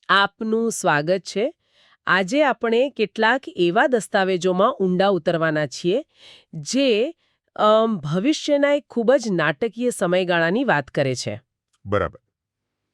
આપનું સ્વાગત છે. આજે આપણે કેટલાક એવા દસ્તાવેજોમાં ઊંડા ઉતરવાના છીએ જે ભવિષ્યના એક ખૂબ જ નાટકીય સમયગાળાની વાત કરે છે. બરાબર.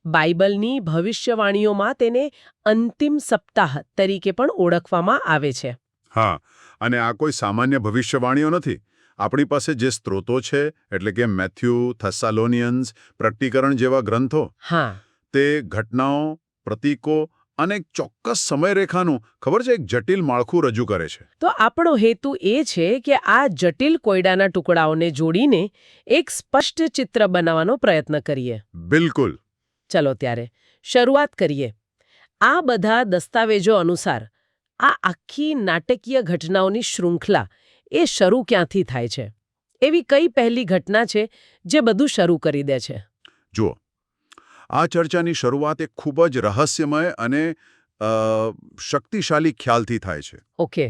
બાઇબલની ભવિષ્યવાણીઓમાં તેને અંતિમ સપ્તાહ તરીકે પણ ઓળખવામાં આવે છે. હા, અને આ કોઈ સામાન્ય ભવિષ્યવાણીઓ નથી. આપણી પાસે જે સ્ત્રોતો છે, એટલે કે મેથ્યુ, થેસાલોનિયન્સ, પ્રકટીકરણ જેવા ગ્રંથો, હા, તે ઘટનાઓ, પ્રતીકો અને એક ચોક્કસ સમયરેખાનું ખબર છે એક જટિલ માળખું રજૂ કરે છે. તો આપણો હેતુ એ છે કે આ જટિલ કોયડાના ટુકડાઓને જોડીને એક સ્પષ્ટ ચિત્ર બનાવવાનો પ્રયત્ન કરીએ. બિલકુલ. ચલો ત્યારે શરૂઆત કરીએ. આ બધા દસ્તાવેજો અનુસાર આ આખી નાટકીય ઘટનાઓની શૃંખલા એ શરૂ ક્યાંથી થાય છે? એવી કઈ પહેલી ઘટના છે જે બધું શરૂ કરી દે છે? જુઓ, આ ચર્ચાની શરૂઆત એક ખૂબ જ રહસ્યમય અને શક્તિશાળી ખ્યાલથી થાય છે. ઓકે.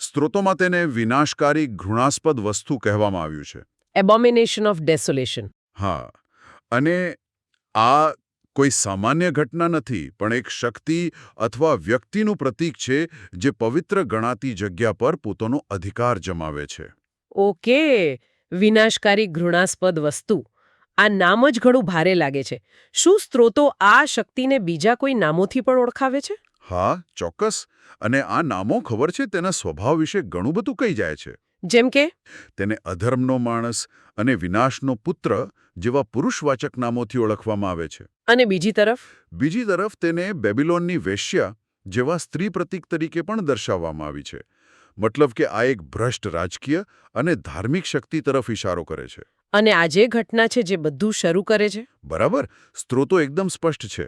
સ્ત્રોતોમાં તેને વિનાશકારી ઘૃણાસ્પદ વસ્તુ કહેવામાં આવ્યું છે. એબોમિનેશન ઓફ ડેસોલેશન. હા, અને આ કોઈ સામાન્ય ઘટના નથી, પણ એક શક્તિ અથવા વ્યક્તિનું પ્રતીક છે જે પવિત્ર ગણાતી જગ્યા પર પોતાનો અધિકાર જમાવે છે. ઓકે. વિનાશકારી ઘૃણાસ્પદ વસ્તુ. આ નામ જ ઘણું ભારે લાગે છે. શું સ્ત્રોતો આ શક્તિને બીજા કોઈ નામોથી પણ ઓળખાવે છે? હા, ચોક્કસ. અને આ નામો ખબર છે તેના સ્વભાવ વિશે ઘણું બધું કહી જાય છે. જેમ કે તેને અધર્મનો માણસ અને વિનાશનો પુત્ર જેવા પુરુષવાચક નામોથી ઓળખવામાં આવે છે. અને બીજી તરફ તેને બેબિલોનની વેશ્યા જેવા સ્ત્રી પ્રતીક તરીકે પણ દર્શાવવામાં આવી છે. મતલબ કે આ એક ભ્રષ્ટ રાજકીય અને ધાર્મિક શક્તિ તરફ ઇશારો કરે છે. અને આ જે ઘટના છે જે બધું શરૂ કરે છે. બરાબર. સ્ત્રોતો એકદમ સ્પષ્ટ છે.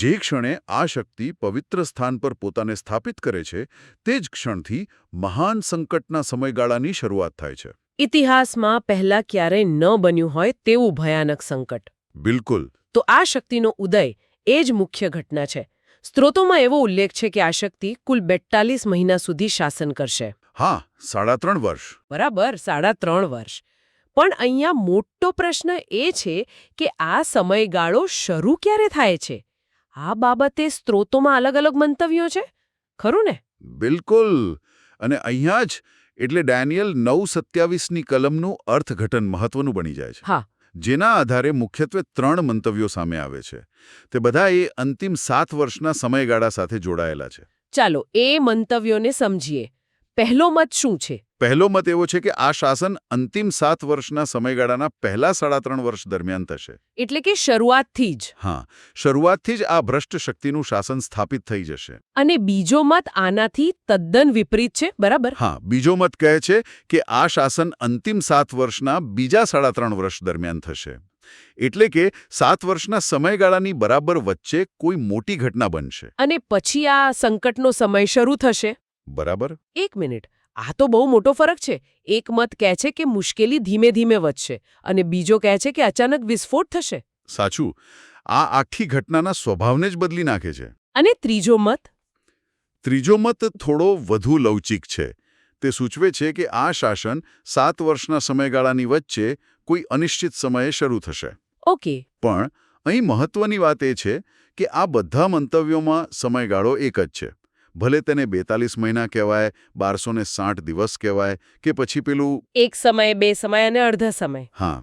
જે ક્ષણે આ શક્તિ પવિત્ર સ્થાન પર પોતાને સ્થાપિત કરે છે, તે જ ક્ષણથી મહાન સંકટના સમયગાળાની શરૂઆત થાય છે. ઇતિહાસમાં પહેલા ક્યારેય ન બન્યું હોય તેવું ભયાનક સંકટ. બિલકુલ. તો આ શક્તિનો ઉદય એ જ મુખ્ય ઘટના છે. સ્ત્રોતોમાં એવો ઉલ્લેખ છે કે આ શક્તિ કુલ 42 મહિના સુધી શાસન કરશે. હા, 3.5 વર્ષ. બરાબર, 3.5 વર્ષ. પણ અહીંયા મોટો પ્રશ્ન એ છે કે આ સમયગાળો શરૂ ક્યારે થાય છે? આ બાબતે સ્ત્રોતોમાં અલગ અલગ મંતવ્યો છે, ખરું ને? બિલકુલ. અને અહીંયા જ એટલે ડેનિયલ 9:27ની કલમનું અર્થઘટન મહત્વનું બની જાય છે. હા. જેના આધારે મુખ્યત્વે 3 મંતવ્યો સામે આવે છે. તે બધા એ અંતિમ 7 વર્ષના સમયગાળા સાથે જોડાયેલા છે. ચાલો એ મંતવ્યોને સમજીએ. પહેલો મત શું છે? પહેલો મત એવો છે કે આ શાસન અંતિમ 7 વર્ષના સમયગાળાના પહેલા 3.5 વર્ષ દરમિયાન થશે. એટલે કે શરૂઆતથી જ. હા, શરૂઆતથી જ આ ભ્રષ્ટ શક્તિનું શાસન સ્થાપિત થઈ જશે. અને બીજો મત આનાથી તદ્દન વિપરીત છે, બરાબર? હા, બીજો મત કહે છે કે આ શાસન અંતિમ 7 વર્ષના બીજા 3.5 વર્ષ દરમિયાન થશે. એટલે કે 7 વર્ષના સમયગાળાની બરાબર વચ્ચે કોઈ મોટી ઘટના બનશે. અને પછી આ સંકટનો સમય શરૂ થશે. બરાબર. એક મિનિટ, આ તો બહુ મોટો ફરક છે. એક મત કહે છે કે મુશ્કેલી ધીમે ધીમે વધશે અને બીજો કહે છે કે અચાનક વિસ્ફોટ થશે. સાચું. આ આખી ઘટનાના સ્વભાવને જ બદલી નાખે છે. અને ત્રીજો મત? ત્રીજો મત થોડો વધુ લવચીક છે. તે સૂચવે છે કે આ શાસન 7 વર્ષના સમયગાળાની વચ્ચે કોઈ અનિશ્ચિત સમયે શરૂ થશે. ઓકે. પણ અહીં મહત્વની વાત એ છે કે આ બધા મંતવ્યોમાં સમયગાળો એક જ છે. ભલે તેને 42 મહિના કહેવાય, 1260 દિવસ કહેવાય કે પછી પેલું એક સમય, બે સમય અને અડધા સમય. હા,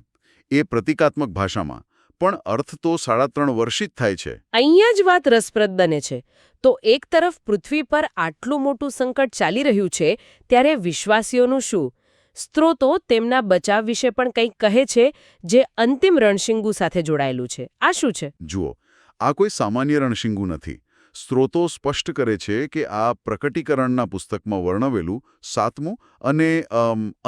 એ પ્રતિકાત્મક ભાષામાં પણ અર્થ તો 3.5 વર્ષ જ થાય છે. અહીંયા જ વાત રસપ્રદ બને છે. તો એક તરફ પૃથ્વી પર આટલું મોટું સંકટ ચાલી રહ્યું છે, ત્યારે વિશ્વાસીઓનું શું? સ્ત્રોતો તેમના બચાવ વિશે પણ કંઈક કહે છે જે અંતિમ રણશીંગુ સાથે જોડાયેલું છે. આ શું છે? જુઓ, આ કોઈ સામાન્ય રણશીંગુ નથી. સ્ત્રોતો સ્પષ્ટ કરે છે કે આ પ્રકટીકરણના પુસ્તકમાં વર્ણવેલું 7મું અને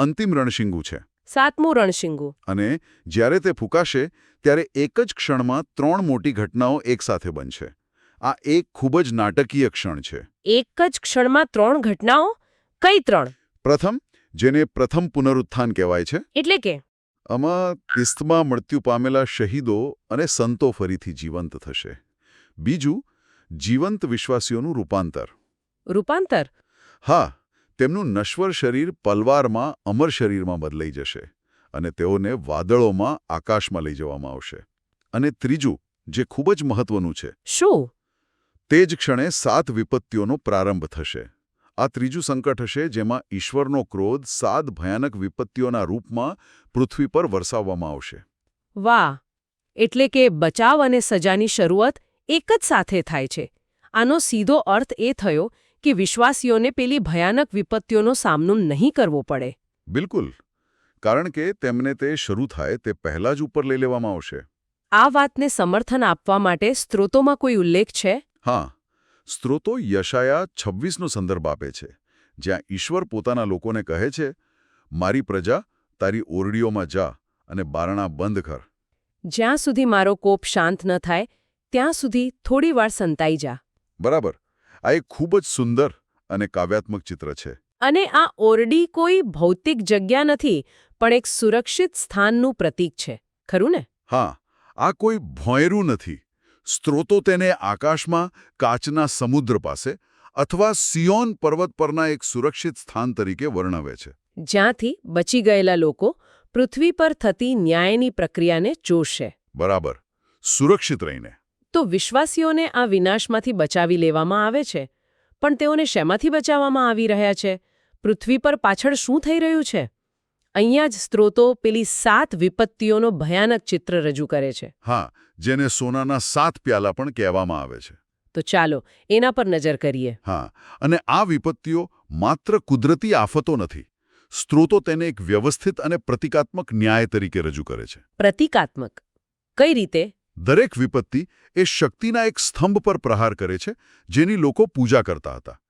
અંતિમ રણશીંગુ છે. 7મું રણશીંગુ. અને જ્યારે તે ફૂંકાશે ત્યારે એક જ ક્ષણમાં 3 મોટી ઘટનાઓ એકસાથે બનશે. આ એક ખૂબ જ નાટકીય ક્ષણ છે. એક જ ક્ષણમાં 3 ઘટનાઓ? કઈ 3? પ્રથમ, જેને પ્રથમ પુનરુત્થાન કહેવાય છે. એટલે કે આમાં ખ્રિસ્તમાં મૃત્યુ પામેલા શહીદો અને સંતો ફરીથી જીવંત થશે. બીજું, જીવંત વિશ્વાસીઓનું રૂપાંતર. રૂપાંતર? હા, તેમનું નશ્વર શરીર પલવારમાં અમર શરીરમાં બદલાઈ જશે અને તેઓને વાદળોમાં આકાશમાં લઈ જવામાં આવશે. અને ત્રીજું, જે ખૂબ જ મહત્વનું છે. શું? તે જ ક્ષણે 7 વિપત્તિઓનો પ્રારંભ થશે. આ ત્રીજું સંકટ હશે જેમાં ઈશ્વરનો ક્રોધ 7 ભયાનક વિપત્તિઓના રૂપમાં પૃથ્વી પર વરસાવવામાં આવશે. વાહ! એટલે કે બચાવ અને સજાની શરૂઆત એક જ સાથે થાય છે. આનો સીધો અર્થ એ થયો કે વિશ્વાસીઓને પેલી ભયાનક વિપત્તિઓનો સામનો નહીં કરવો પડે. બિલકુલ. કારણ કે તેમને તે શરૂ થાય તે પહેલાં જ ઉપર લઈ લેવામાં આવશે. આ વાતને સમર્થન આપવા માટે સ્ત્રોતોમાં કોઈ ઉલ્લેખ છે? હા, સ્ત્રોતો યશાયા 26નો સંદર્ભ આપે છે, જ્યાં ઈશ્વર પોતાના લોકોને કહે છે, મારી પ્રજા તારી ઓરડીઓમાં જા અને બારણા બંધ કર. જ્યાં સુધી મારો કોપ શાંત ન થાય ત્યાં સુધી થોડીવાર સંતાઈ જા. બરાબર. આ એક ખૂબ જ સુંદર અને કાવ્યાત્મક ચિત્ર છે. અને આ ઓરડી કોઈ ભૌતિક જગ્યા નથી, પણ એક સુરક્ષિત સ્થાનનું પ્રતીક છે. ખરું ને? હા, આ કોઈ ભોંયરું નથી. સ્ત્રોતો તેને આકાશમાં કાચના સમુદ્ર પાસે અથવા સિયોન પર્વત પરના એક સુરક્ષિત સ્થાન તરીકે વર્ણવે છે. જ્યાંથી બચી ગયેલા લોકો પૃથ્વી પર થતી ન્યાયની પ્રક્રિયાને જોશે. બરાબર. સુરક્ષિત રહીને. તો વિશ્વાસીઓને આ વિનાશમાંથી બચાવી લેવામાં આવે છે. પણ તેઓને શેમાંથી બચાવવામાં આવી રહ્યા છે? પૃથ્વી પર પાછળ શું થઈ રહ્યું છે? અહીંયા જ સ્ત્રોતો પેલી 7 વિપત્તિઓનો ભયાનક ચિત્ર રજૂ કરે છે. હા, જેને સોનાના 7 પ્યાલા પણ કહેવામાં આવે છે. તો ચાલો એના પર નજર કરીએ. હા, અને આ વિપત્તિઓ માત્ર કુદરતી આફતો નથી. સ્ત્રોતો તેને એક વ્યવસ્થિત અને પ્રતિકાત્મક ન્યાય તરીકે રજૂ કરે છે. પ્રતિકાત્મક કઈ રીતે? દરેક વિપત્તિ એ શક્તિના એક સ્તંભ પર પ્રહાર કરે છે, જેની લોકો પૂજા કરતા હતા.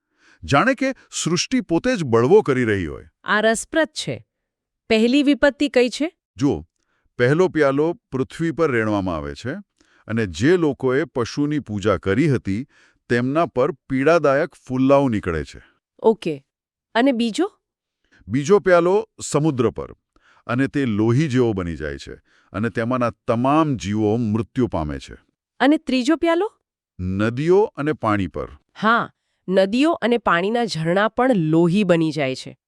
જાણે કે સૃષ્ટિ પોતે જ બળવો કરી રહી હોય. આ રસપ્રદ છે. પહેલી વિપત્તિ કઈ છે? જુઓ, પહેલો પ્યાલો પૃથ્વી પર રેડવામાં આવે છે, અને જે લોકોએ પશુની પૂજા કરી હતી તેમના પર પીડાદાયક ફુલ્લાઓ નીકળે છે. ઓકે. અને બીજો? બીજો પ્યાલો સમુદ્ર પર, અને તે લોહી જેવો બની જાય છે, અને તેમાંના તમામ જીવો મૃત્યુ પામે છે. અને ત્રીજો પ્યાલો? નદીઓ અને પાણી પર. હા, નદીઓ અને પાણીના ઝરણા પણ લોહી બની જાય છે.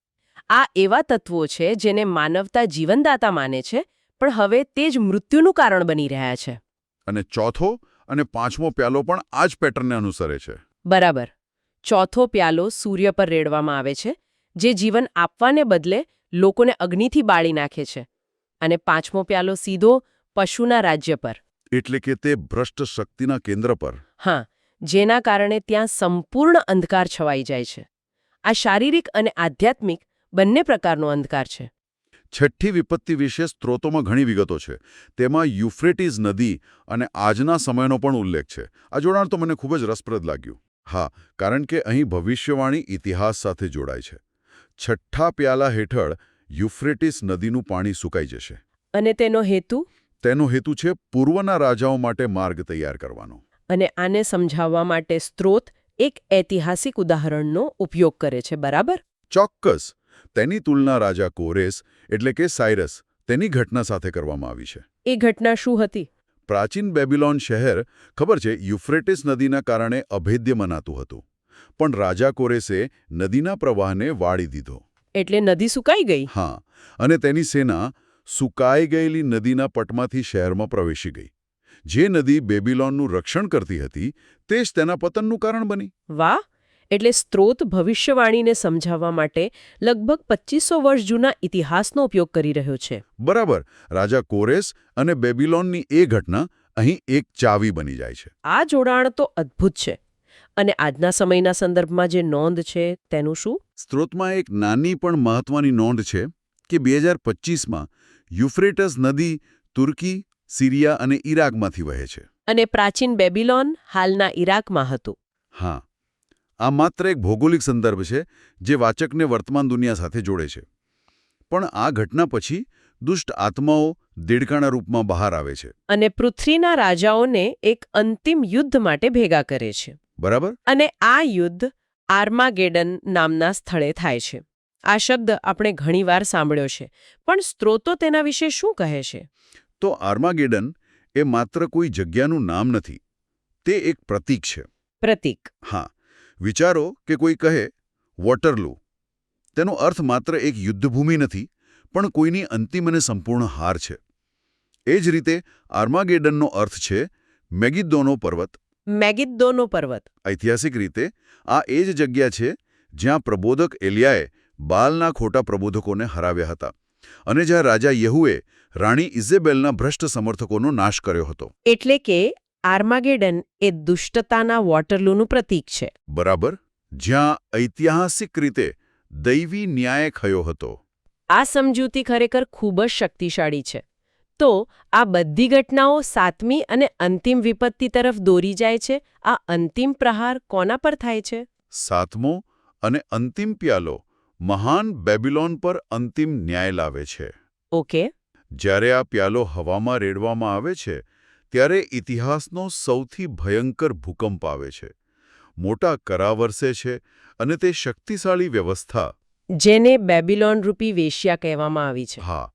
આ એવા તત્વો છે જેને માનવતા જીવનદાતા માને છે, પણ હવે તે જ મૃત્યુનું કારણ બની રહ્યા છે. અને ચોથો અને પાંચમો પ્યાલો પણ આ જ પેટર્નને અનુસરે છે. બરાબર. ચોથો પ્યાલો સૂર્ય પર રેડવામાં આવે છે, જે જીવન આપવાને બદલે લોકોને અગ્નિથી બાળી નાખે છે. અને પાંચમો પ્યાલો સીધો પશુના રાજ્ય પર. એટલે કે તે ભ્રષ્ટ શક્તિના કેન્દ્ર પર. હા, જેના કારણે ત્યાં સંપૂર્ણ અંધકાર છવાઈ જાય છે. આ શારીરિક અને આધ્યાત્મિક બંને પ્રકારનો અંધકાર છે. છઠ્ઠી વિપત્તિ વિશે સ્ત્રોતોમાં ઘણી વિગતો છે. તેમાં યુફ્રેટીઝ નદી અને આજના સમયનો પણ ઉલ્લેખ છે. આ જોડાણ તો મને ખૂબ જ રસપ્રદ લાગ્યું. હા, કારણ કે અહીં ભવિષ્યવાણી ઇતિહાસ સાથે જોડાય છે. છઠ્ઠા પ્યાલા હેઠળ યુફ્રેટીસ નદીનું પાણી સુકાઈ જશે. અને તેનો હેતુ? તેનો હેતુ છે પૂર્વના રાજાઓ માટે માર્ગ તૈયાર કરવાનો. અને આને સમજાવવા માટે સ્ત્રોત એક ઐતિહાસિક ઉદાહરણનો ઉપયોગ કરે છે. બરાબર? ચોક્કસ. તેની તુલના રાજા કોરેસ એટલે કે સાયરસ તેની ઘટના સાથે કરવામાં આવી છે. એ ઘટના શું હતી? પ્રાચીન બેબિલોન શહેર, ખબર છે, યુફ્રેટીસ નદીના કારણે અભેદ્ય મનાતું હતું. પણ રાજા કોરેસે નદીના પ્રવાહને વાળી દીધો. એટલે નદી સુકાઈ ગઈ? હા, અને તેની સેના સુકાઈ ગયેલી નદીના પટમાંથી શહેરમાં પ્રવેશી ગઈ. જે નદી બેબિલોનનું રક્ષણ કરતી હતી તે જ તેના પતનનું કારણ બની. વાહ! એટલે સ્ત્રોત ભવિષ્યવાણીને સમજાવવા માટે લગભગ 2500 વર્ષ જૂના ઇતિહાસનો ઉપયોગ કરી રહ્યો છે. બરાબર. રાજા કોરેસ અને બેબિલોનની એ ઘટના અહીં એક ચાવી બની જાય છે. આ જોડાણ તો અદ્ભુત છે. અને આજના સમયના સંદર્ભમાં જે નોંધ છે તેનું શું? સ્ત્રોતમાં એક નાની પણ મહત્વની નોંધ છે કે 2025માં યુફ્રેટસ નદી તુર્કી, સિરિયા અને ઈરાકમાંથી વહે છે. અને પ્રાચીન બેબિલોન હાલના ઈરાકમાં હતું. હા, આ માત્ર એક ભૌગોલિક સંદર્ભ છે જે વાચકને વર્તમાન દુનિયા સાથે જોડે છે. પણ આ ઘટના પછી દુષ્ટ આત્માઓ દેડકાના રૂપમાં બહાર આવે છે. અને પૃથ્વીના રાજાઓને એક અંતિમ યુદ્ધ માટે ભેગા કરે છે. બરાબર. અને આ યુદ્ધ આર્માગેડન નામના સ્થળે થાય છે. આ શબ્દ આપણે ઘણીવાર સાંભળ્યો છે, પણ સ્ત્રોતો તેના વિશે શું કહે છે? તો આર્માગેડન એ માત્ર કોઈ જગ્યાનું નામ નથી. તે એક પ્રતીક છે. પ્રતીક? હા. વિચારો કે કોઈ કહે વોટરલૂ. તેનો અર્થ માત્ર એક યુદ્ધભૂમિ નથી, પણ કોઈની અંતિમ અને સંપૂર્ણ હાર છે. એ જ રીતે આર્માગેડનનો અર્થ છે મેગિદ્દોનો પર્વત. મેગિદ્દોનો પર્વત. ઐતિહાસિક રીતે આ એ જ જગ્યા છે જ્યાં પ્રબોધક એલિયાએ બાલના ખોટા પ્રબોધકોને હરાવ્યા હતા અને જ્યાં રાજા યહૂએ રાણી ઇઝેબેલના ભ્રષ્ટ સમર્થકોનો નાશ કર્યો હતો. એટલે કે આર્માગેડન એ દુષ્ટતાના વોટરલૂનું પ્રતીક છે. બરાબર, જ્યાં ઐતિહાસિક રીતે દૈવી ન્યાય ખયો હતો. આ સમજૂતી ખરેખર ખૂબ જ શક્તિશાળી છે. તો આ બધી ઘટનાઓ સાતમી અને અંતિમ વિપત્તિ તરફ દોરી જાય છે. આ અંતિમ પ્રહાર કોના પર થાય છે? સાતમો અને અંતિમ પ્યાલો મહાન બેબિલોન પર અંતિમ ન્યાય લાવે છે. ઓકે. જ્યારે આ પ્યાલો હવામાં રેડવામાં આવે છે ત્યારે ઇતિહાસનો સૌથી ભયંકર ભૂકંપ આવે છે. મોટા કરા વરસે છે અને તે શક્તિશાળી વ્યવસ્થા, જેને બેબિલોન રૂપી વેશ્યા કહેવામાં આવી છે. હા,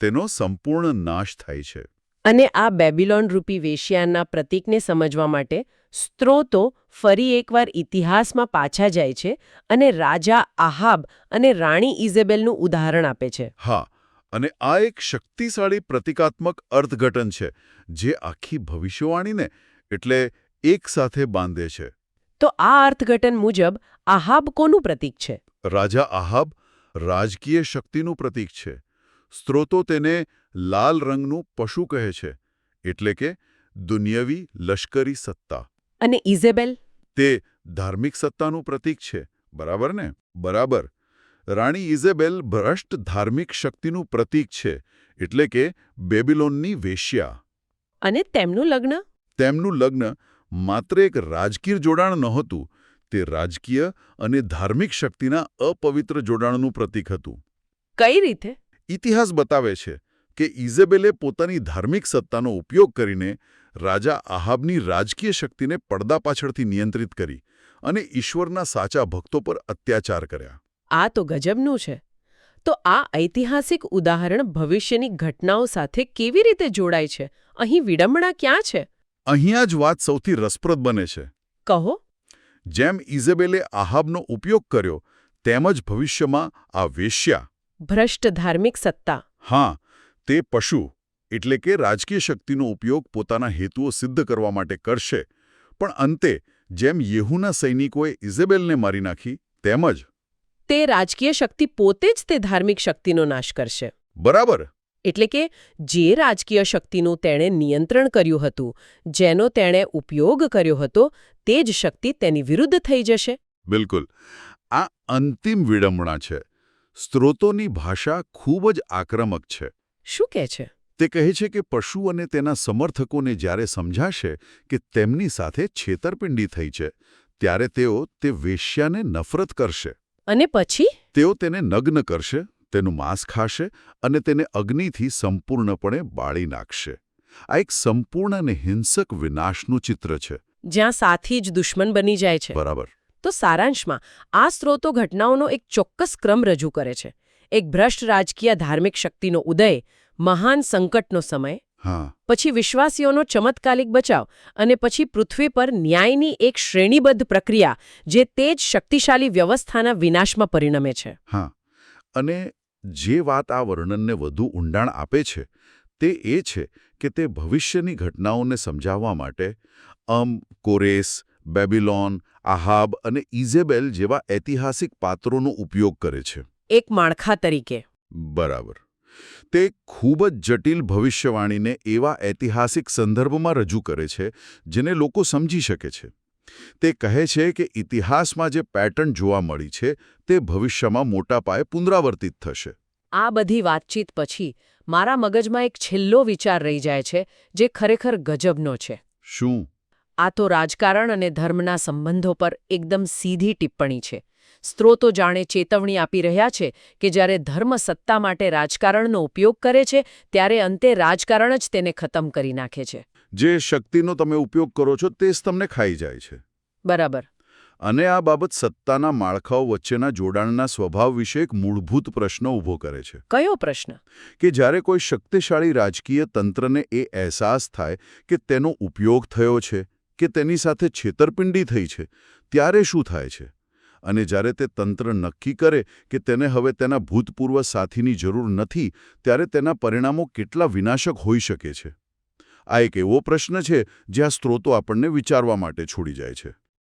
તેનો સંપૂર્ણ નાશ થાય છે. અને આ બેબિલોન રૂપી વેશ્યાના પ્રતીકને સમજવા માટે સ્ત્રોતો ફરી એકવાર ઇતિહાસમાં પાછા જાય છે અને રાજા આહાબ અને રાણી ઇઝેબેલનું ઉદાહરણ આપે છે. હા, અને આ એક શક્તિશાળી પ્રતિકાત્મક અર્થઘટન છે જે આખી ભવિષ્યવાણીને એટલે એક સાથે બાંધે છે. તો આ અર્થઘટન મુજબ આહાબ કોનું પ્રતીક છે? રાજા આહાબ રાજકીય શક્તિનું પ્રતીક છે. સ્ત્રોતો તેને લાલ રંગનું પશુ કહે છે, એટલે કે દુનિયાવી લશ્કરી સત્તા. અને ઇઝેબેલ? તે ધાર્મિક સત્તાનું પ્રતીક છે. બરાબર ને? બરાબર. રાણી ઇઝેબેલ ભ્રષ્ટ ધાર્મિક શક્તિનું પ્રતીક છે, એટલે કે બેબિલોનની વેશ્યા. અને તેમનું લગ્ન? તેમનું લગ્ન માત્ર એક રાજકીય જોડાણ નહોતું, તે રાજકીય અને ધાર્મિક શક્તિના અપવિત્ર જોડાણનું પ્રતીક હતું. કઈ રીતે? ઇતિહાસ બતાવે છે કે ઇઝેબેલે પોતાની ધાર્મિક સત્તાનો ઉપયોગ કરીને રાજા આહાબની રાજકીય શક્તિને પડદા પાછળથી નિયંત્રિત કરી અને ઈશ્વરના સાચા ભક્તો પર અત્યાચાર કર્યા. આ તો ગજબનું છે. તો આ ઐતિહાસિક ઉદાહરણ ભવિષ્યની ઘટનાઓ સાથે કેવી રીતે જોડાય છે? અહીં વિડંબણા ક્યાં છે? અહીંયા જ વાત સૌથી રસપ્રદ બને છે. કહો. જેમ ઇઝેબેલે આહાબનો ઉપયોગ કર્યો તેમ જ ભવિષ્યમાં આ વેશ્યા, ભ્રષ્ટ ધાર્મિક સત્તા, હા, તે પશુ એટલે કે રાજકીય શક્તિનો ઉપયોગ પોતાના હેતુઓ સિદ્ધ કરવા માટે કરશે. પણ અંતે જેમ યેહૂના સૈનિકોએ ઇઝેબેલને મારી નાખી તેમજ તે રાજકીય શક્તિ પોતે જ તે ધાર્મિક શક્તિનો નાશ કરશે. બરાબર. એટલે કે જે રાજકીય શક્તિનું તેણે નિયંત્રણ કર્યું હતું, જેનો તેણે ઉપયોગ કર્યો હતો, તે જ શક્તિ તેની વિરુદ્ધ થઈ જશે. બિલકુલ. આ અંતિમ વિડંબણા છે. સ્ત્રોતોની ભાષા ખૂબ જ આક્રમક છે. શું કહે છે? તે કહે છે કે પશુ અને તેના સમર્થકોને જ્યારે સમજાશે કે તેમની સાથે છેતરપિંડી થઈ છે, ત્યારે તેઓ તે વેશ્યાને નફરત કરશે. અને પછી? તેઓ તેને નગ્ન કરશે, તેનું માંસ ખાશે અને તેને અગ્નિથી સંપૂર્ણપણે બાળી નાખશે. આ એક સંપૂર્ણ અને હિંસક વિનાશનું ચિત્ર છે. જ્યાં સાથી જ દુશ્મન બની જાય છે. બરાબર. તો સારાંશમાં આ સ્ત્રોતો ઘટનાઓનો એક ચોક્કસ ક્રમ રજૂ કરે છે. એક ભ્રષ્ટ રાજકીય ધાર્મિક શક્તિનો ઉદય, મહાન સંકટનો સમય, હા, પછી વિશ્વાસીઓનો ચમત્કારિક બચાવ અને પછી પૃથ્વી પર ન્યાયની એક શ્રેણીબદ્ધ પ્રક્રિયા જે તે જ શક્તિશાળી વ્યવસ્થાના વિનાશમાં પરિણમે છે. હા. અને જે વાત આ વર્ણનને વધુ ઊંડાણ આપે છે તે એ છે કે તે ભવિષ્યની ઘટનાઓને સમજાવવા માટે કોરેસ, બેબિલોન, આહાબ અને ઇઝેબેલ જેવા ઐતિહાસિક પાત્રોનો ઉપયોગ કરે છે. એક માળખા તરીકે. બરાબર. તે ખૂબ જ જટિલ ભવિષ્યવાણીને એવા ઐતિહાસિક સંદર્ભમાં રજૂ કરે છે જેને લોકો સમજી શકે છે. તે કહે છે કે ઇતિહાસમાં જે પેટર્ન જોવા મળી છે તે ભવિષ્યમાં મોટા પાયે પુનરાવર્તિત થશે. આ બધી વાતચીત પછી મારા મગજમાં એક છેલ્લો વિચાર રહી જાય છે જે ખરેખર ગજબનો છે. શું? આ તો રાજકારણ અને ધર્મના સંબંધો પર એકદમ સીધી ટિપ્પણી છે. સ્ત્રોતો જાણે ચેતવણી આપી રહ્યા છે કે જ્યારે ધર્મ સત્તા માટે રાજકારણનો ઉપયોગ કરે છે ત્યારે અંતે રાજકારણ જ તેને ખતમ કરી નાખે છે. જે શક્તિનો તમે ઉપયોગ કરો છો તે જ તમને ખાઈ જાય છે. બરાબર. અને આ બાબત સત્તાના માળખાઓ વચ્ચેના જોડાણના સ્વભાવ વિશે એક મૂળભૂત પ્રશ્ન ઊભો કરે છે. કયો પ્રશ્ન? કે જ્યારે કોઈ શક્તિશાળી રાજકીય તંત્રને એ અહેસાસ થાય કે તેનો ઉપયોગ થયો છે કે તેની સાથે છેતરપિંડી થઈ છે, ત્યારે શું થાય છે? અને જ્યારે તે તંત્ર નક્કી કરે કે તેને હવે તેના ભૂતપૂર્વ સાથીની જરૂર નથી, ત્યારે તેના પરિણામો કેટલા વિનાશક હોઈ શકે છે? આ એક એવો પ્રશ્ન છે જે આ સ્ત્રોતો આપણને વિચારવા માટે છોડી જાય છે.